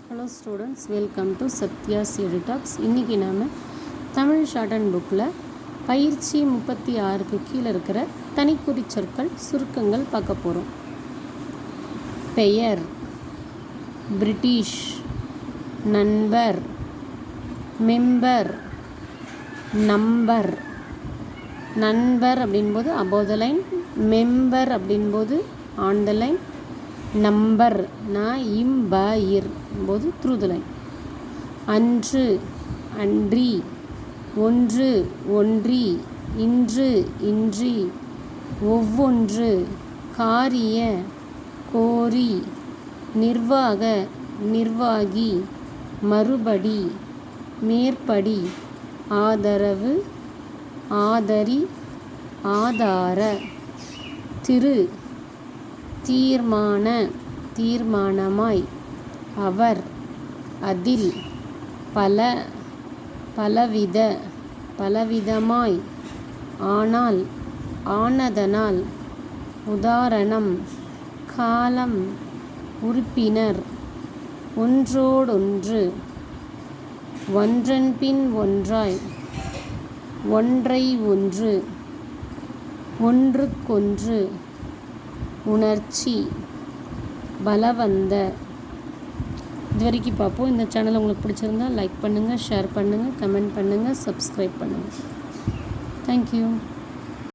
Hello students, welcome to Sathya's எடிடாக்ஸ். இன்றைக்கி நாம் தமிழ் ஷார்ட் அண்ட் புக்கில் பயிற்சி 36க்கு கீழே இருக்கிற தனிக்குறி சொற்கள் சுருக்கங்கள் பார்க்க போகிறோம். பெயர், பிரிட்டிஷ், நண்பர், மெம்பர், நம்பர். நண்பர் அப்படின்போது above the line, மெம்பர் அப்படின்போது on the line, நம்பர் போது த்ரூ த லைன். அன்று, அன்றி, ஒன்று, ஒன்றி, இன்று, இன்றி, ஒவ்வொன்று, காரிய, கோரி, நிர்வாக, நிர்வாகி, மறுபடி, மேற்படி, ஆதரவு, ஆதரி, ஆதார. திரு, தீர்மான, தீர்மானமாய், அவர், அதில், பல, பலவித, பலவிதமாய், ஆனால், ஆனதனால், உதாரணம், காலம், உறுப்பினர், ஒன்றோடொன்று, ஒன்றன்பின் ஒன்றாய், ஒன்றை ஒன்று, ஒன்றுக்கொன்று, உணர்ச்சி, பலவந்த. இது வரைக்கும் பார்ப்போம். இந்த சேனல் உங்களுக்கு பிடிச்சிருந்தால் லைக் பண்ணுங்கள், ஷேர் பண்ணுங்கள், கமெண்ட் பண்ணுங்கள், சப்ஸ்கிரைப் பண்ணுங்கள். தேங்க்யூ.